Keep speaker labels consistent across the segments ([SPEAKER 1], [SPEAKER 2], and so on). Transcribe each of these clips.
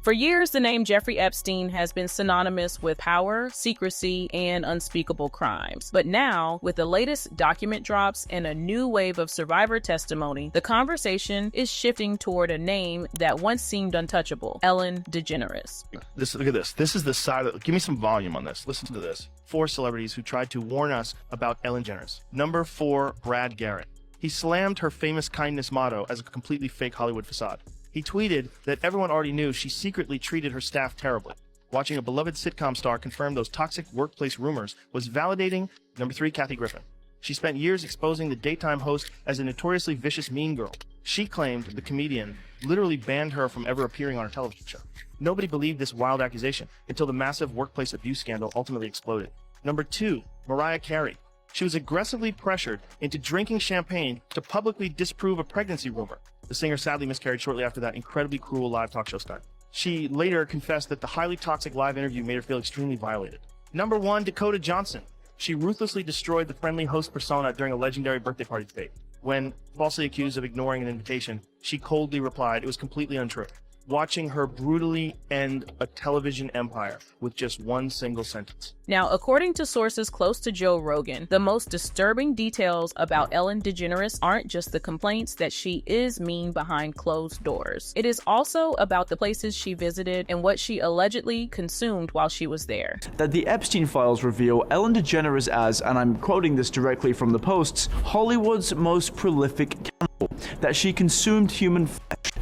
[SPEAKER 1] For years, the name Jeffrey Epstein has been synonymous with power, secrecy, and unspeakable crimes. But now, with the latest document drops and a new wave of survivor testimony, the conversation is shifting toward a name that once seemed untouchable: Ellen DeGeneres.
[SPEAKER 2] Look at this. This is the side of, give me some volume on this. Listen to this. 4 celebrities who tried to warn us about Ellen DeGeneres. Number 4, Brad Garrett. He slammed her famous kindness motto as a completely fake Hollywood facade. He tweeted that everyone already knew she secretly treated her staff terribly. Watching a beloved sitcom star confirm those toxic workplace rumors was validating. Number 3, Kathy Griffin. She spent years exposing the daytime host as a notoriously vicious mean girl. She claimed the comedian literally banned her from ever appearing on her television show. Nobody believed this wild accusation until the massive workplace abuse scandal ultimately exploded. Number 2, Mariah Carey. She was aggressively pressured into drinking champagne to publicly disprove a pregnancy rumor. The singer sadly miscarried shortly after that incredibly cruel live talk show start. She later confessed that the highly toxic live interview made her feel extremely violated. Number 1, Dakota Johnson. She ruthlessly destroyed the friendly host persona during a legendary birthday party debate. When falsely accused of ignoring an invitation, she coldly replied it was completely untrue. Watching her brutally end a television empire with just one single sentence.
[SPEAKER 1] Now, according to sources close to Joe Rogan, the most disturbing details about Ellen DeGeneres aren't just the complaints that she is mean behind closed doors. It is also about the places she visited and what she allegedly consumed while she was there.
[SPEAKER 3] That the Epstein files reveal Ellen DeGeneres as, and I'm quoting this directly from the posts, Hollywood's most prolific cannibal, that she consumed human flesh.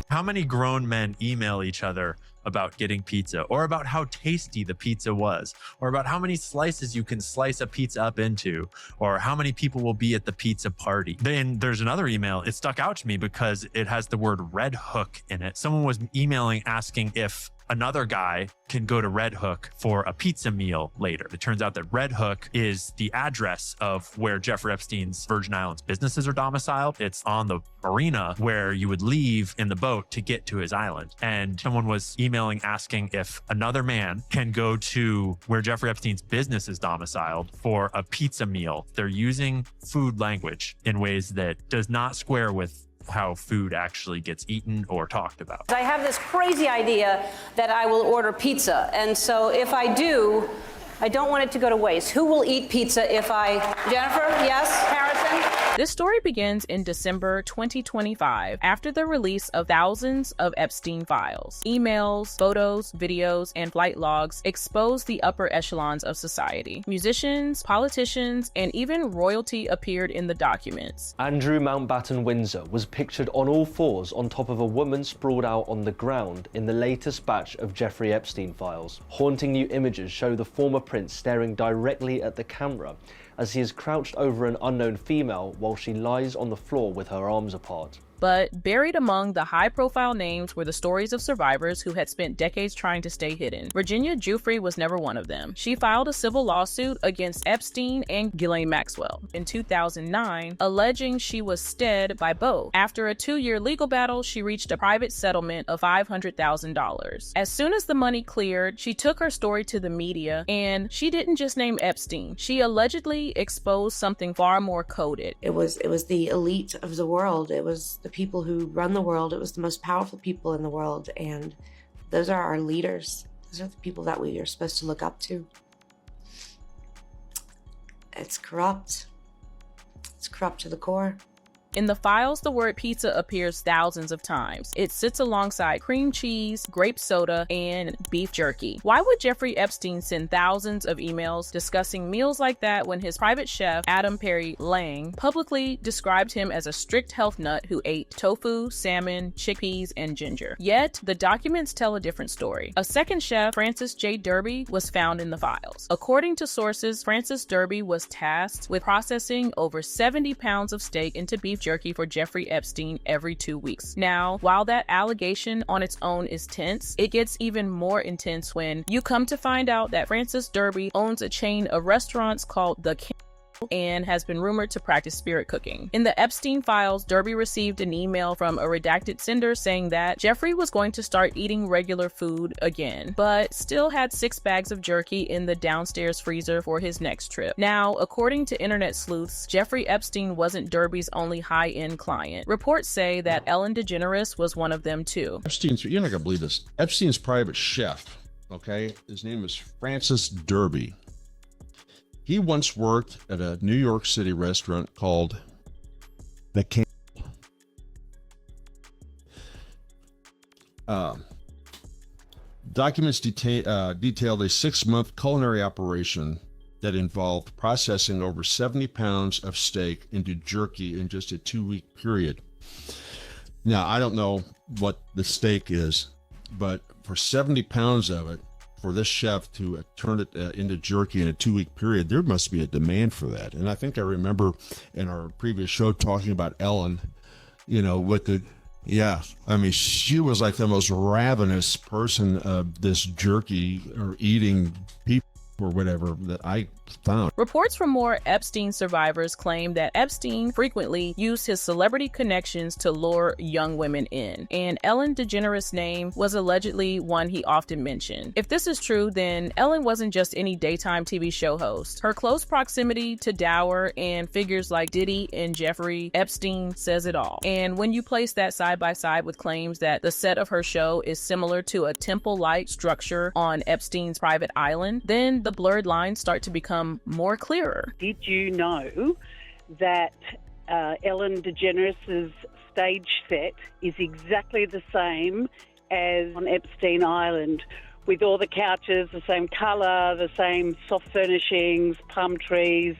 [SPEAKER 4] How many grown men email each other about getting pizza, or about how tasty the pizza was, or about how many slices you can slice a pizza up into, or how many people will be at the pizza party? Then there's another email. It stuck out to me because it has the word Red Hook in it. Someone was emailing asking if another guy can go to Red Hook for a pizza meal later. It turns out that Red Hook is the address of where Jeffrey Epstein's Virgin Islands businesses are domiciled. It's on the marina where you would leave in the boat to get to his island. And someone was emailing asking if another man can go to where Jeffrey Epstein's business is domiciled for a pizza meal. They're using food language in ways that does not square with how food actually gets eaten or talked about.
[SPEAKER 5] I have this crazy idea that I will order pizza. And so if I do, I don't want it to go to waste. Who will eat pizza if I... Jennifer? Yes? Harrison?
[SPEAKER 1] This story begins in December 2025, after the release of thousands of Epstein files. Emails, photos, videos, and flight logs expose the upper echelons of society. Musicians, politicians, and even royalty appeared in the documents.
[SPEAKER 6] Andrew Mountbatten Windsor was pictured on all fours on top of a woman sprawled out on the ground in the latest batch of Jeffrey Epstein files. Haunting new images show the former prince staring directly at the camera as he is crouched over an unknown female while she lies on the floor with her arms apart.
[SPEAKER 1] But buried among the high-profile names were the stories of survivors who had spent decades trying to stay hidden. Virginia Giuffre was never one of them. She filed a civil lawsuit against Epstein and Ghislaine Maxwell in 2009, alleging she was stead by both. After a 2-year legal battle, she reached a private settlement of $500,000. As soon as the money cleared, she took her story to the media, and she didn't just name Epstein. She allegedly exposed something far more coded.
[SPEAKER 7] It was the elite of the world. It was the people who run the world. It was the most powerful people in the world, and those are our leaders. Those are the people that we are supposed to look up to. It's corrupt. It's corrupt to the core.
[SPEAKER 1] In the files, the word pizza appears thousands of times. It sits alongside cream cheese, grape soda, and beef jerky. Why would Jeffrey Epstein send thousands of emails discussing meals like that when his private chef, Adam Perry Lang, publicly described him as a strict health nut who ate tofu, salmon, chickpeas, and ginger? Yet, the documents tell a different story. A second chef, Francis J. Derby, was found in the files. According to sources, Francis Derby was tasked with processing over 70 pounds of steak into beef jerky for Jeffrey Epstein every 2 weeks. Now, while that allegation on its own is tense, it gets even more intense when you come to find out that Francis Derby owns a chain of restaurants called the and has been rumored to practice spirit cooking. In the Epstein files, Derby received an email from a redacted sender saying that Jeffrey was going to start eating regular food again, but still had 6 bags of jerky in the downstairs freezer for his next trip. Now, according to internet sleuths, Jeffrey Epstein wasn't Derby's only high-end client. Reports say that Ellen DeGeneres was one of them too.
[SPEAKER 8] Epstein's, you're not gonna believe this, Epstein's private chef, okay, his name is Francis Derby. He once worked at a New York City restaurant called The Camp. Documents detailed a 6-month culinary operation that involved processing over 70 pounds of steak into jerky in just a 2-week period. Now, I don't know what the steak is, but for 70 pounds of it, for this chef to turn it into jerky in a 2-week period, there must be a demand for that. And I think I remember in our previous show talking about Ellen, you know, with the, yeah, I mean, she was like the most ravenous person of this jerky or eating people or whatever that I found.
[SPEAKER 1] Reports from more Epstein survivors claim that Epstein frequently used his celebrity connections to lure young women in, and Ellen DeGeneres' name was allegedly one he often mentioned. If this is true, then Ellen wasn't just any daytime TV show host. Her close proximity to Dower and figures like Diddy and Jeffrey Epstein says it all. And when you place that side by side with claims that the set of her show is similar to a temple-like structure on Epstein's private island, then the blurred lines start to become more clearer.
[SPEAKER 9] Did you know that Ellen DeGeneres' stage set is exactly the same as on Epstein Island, with all the couches, the same colour, the same soft furnishings, palm trees,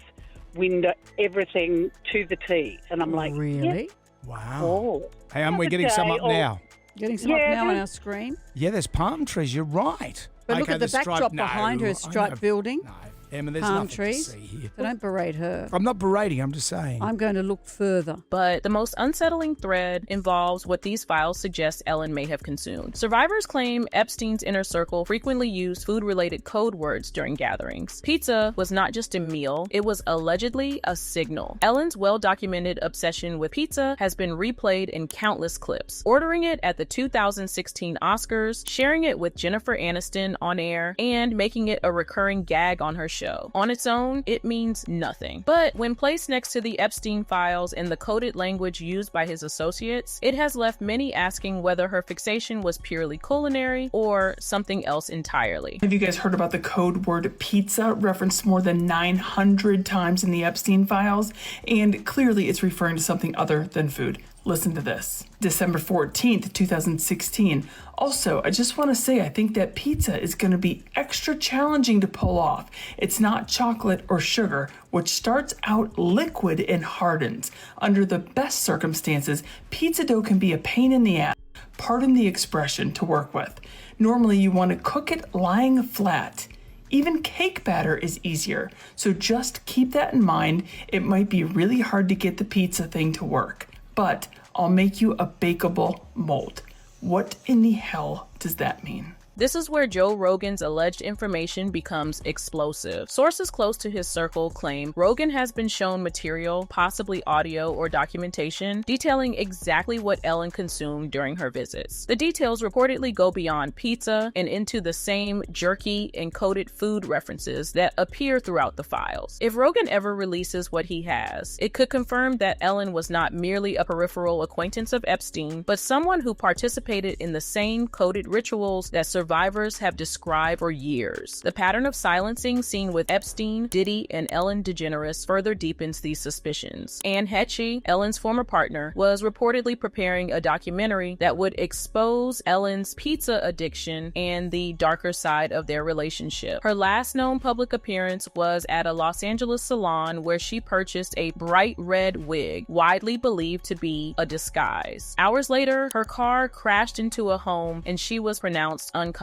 [SPEAKER 9] window, everything to the T? And I'm like,
[SPEAKER 10] really?
[SPEAKER 9] Yep.
[SPEAKER 10] Wow.
[SPEAKER 9] Oh.
[SPEAKER 10] Hey, we're getting some up now.
[SPEAKER 11] Getting some up now on our screen.
[SPEAKER 10] Yeah, there's palm trees. You're right.
[SPEAKER 11] But look
[SPEAKER 10] Okay,
[SPEAKER 11] at the backdrop behind her,
[SPEAKER 10] I
[SPEAKER 11] striped
[SPEAKER 10] know.
[SPEAKER 11] building.
[SPEAKER 10] No, Emma, there's
[SPEAKER 11] palm
[SPEAKER 10] nothing
[SPEAKER 11] trees.
[SPEAKER 10] to see here.
[SPEAKER 11] So don't berate her.
[SPEAKER 10] I'm not berating, I'm just saying.
[SPEAKER 11] I'm going to look further.
[SPEAKER 1] But the most unsettling thread involves what these files suggest Ellen may have consumed. Survivors claim Epstein's inner circle frequently used food-related code words during gatherings. Pizza was not just a meal, it was allegedly a signal. Ellen's well-documented obsession with pizza has been replayed in countless clips, ordering it at the 2016 Oscars, sharing it with Jennifer Aniston on air, and making it a recurring gag on her show. On its own, it means nothing. But when placed next to the Epstein files and the coded language used by his associates, it has left many asking whether her fixation was purely culinary or something else entirely.
[SPEAKER 12] Have you guys heard about the code word pizza referenced more than 900 times in the Epstein files? And clearly it's referring to something other than food. Listen to this. December 14th, 2016. Also, I just want to say I think that pizza is going to be extra challenging to pull off. It's not chocolate or sugar, which starts out liquid and hardens. Under the best circumstances, pizza dough can be a pain in the ass, pardon the expression, to work with. Normally, you want to cook it lying flat. Even cake batter is easier, so just keep that in mind. It might be really hard to get the pizza thing to work. But I'll make you a bakeable mold. What in the hell does that mean?
[SPEAKER 1] This is where Joe Rogan's alleged information becomes explosive. Sources close to his circle claim Rogan has been shown material, possibly audio or documentation, detailing exactly what Ellen consumed during her visits. The details reportedly go beyond pizza and into the same jerky and coded food references that appear throughout the files. If Rogan ever releases what he has, it could confirm that Ellen was not merely a peripheral acquaintance of Epstein, but someone who participated in the same coded rituals that survivors have described for years. The pattern of silencing seen with Epstein, Diddy, and Ellen DeGeneres further deepens these suspicions. Anne Heche, Ellen's former partner, was reportedly preparing a documentary that would expose Ellen's pizza addiction and the darker side of their relationship. Her last known public appearance was at a Los Angeles salon where she purchased a bright red wig, widely believed to be a disguise. Hours later, her car crashed into a home and she was pronounced unconscious.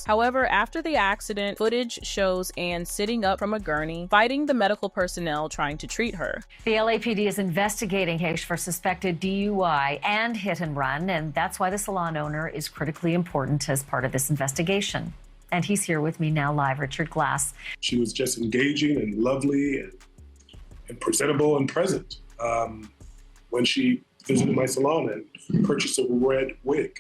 [SPEAKER 1] However, after the accident, footage shows Anne sitting up from a gurney, fighting the medical personnel trying to treat her.
[SPEAKER 13] The LAPD is investigating Heche for suspected DUI and hit and run, and that's why the salon owner is critically important as part of this investigation. And he's here with me now live, Richard Glass.
[SPEAKER 14] She was just engaging and lovely, presentable and present when she visited my salon and purchased a red wig.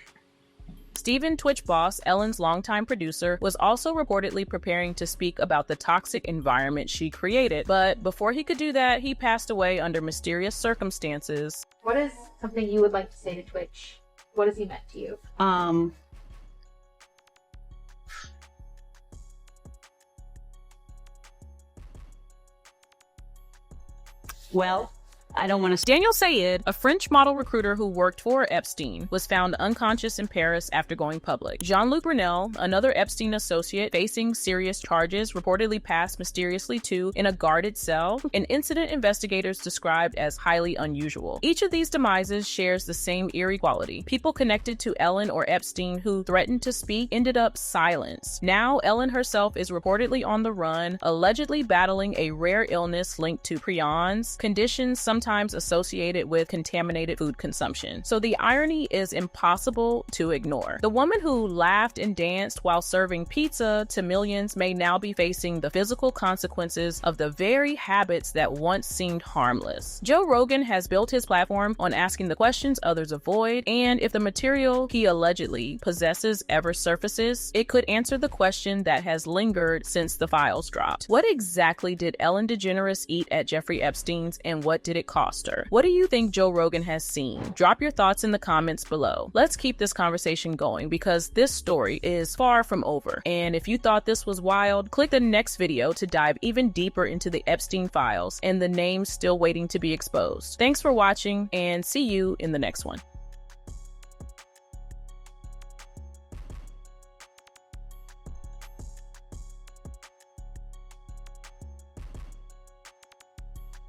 [SPEAKER 1] Steven Twitch Boss, Ellen's longtime producer, was also reportedly preparing to speak about the toxic environment she created, but before he could do that, he passed away under mysterious circumstances.
[SPEAKER 15] What is something you would like to say to Twitch? What has he meant to you?
[SPEAKER 1] Well, I don't want to. Daniel Sayed, a French model recruiter who worked for Epstein, was found unconscious in Paris after going public. Jean-Luc Brunel, another Epstein associate facing serious charges, reportedly passed mysteriously too in a guarded cell, an incident investigators described as highly unusual. Each of these demises shares the same eerie quality. People connected to Ellen or Epstein who threatened to speak ended up silenced. Now, Ellen herself is reportedly on the run, allegedly battling a rare illness linked to prions, conditions sometimes associated with contaminated food consumption. So the irony is impossible to ignore. The woman who laughed and danced while serving pizza to millions may now be facing the physical consequences of the very habits that once seemed harmless. Joe Rogan has built his platform on asking the questions others avoid, and if the material he allegedly possesses ever surfaces, it could answer the question that has lingered since the files dropped. What exactly did Ellen DeGeneres eat at Jeffrey Epstein's, and what did it cost her? What do you think Joe Rogan has seen? Drop your thoughts in the comments below. Let's keep this conversation going because this story is far from over. And if you thought this was wild, click the next video to dive even deeper into the Epstein files and the names still waiting to be exposed. Thanks for watching and see you in the next one.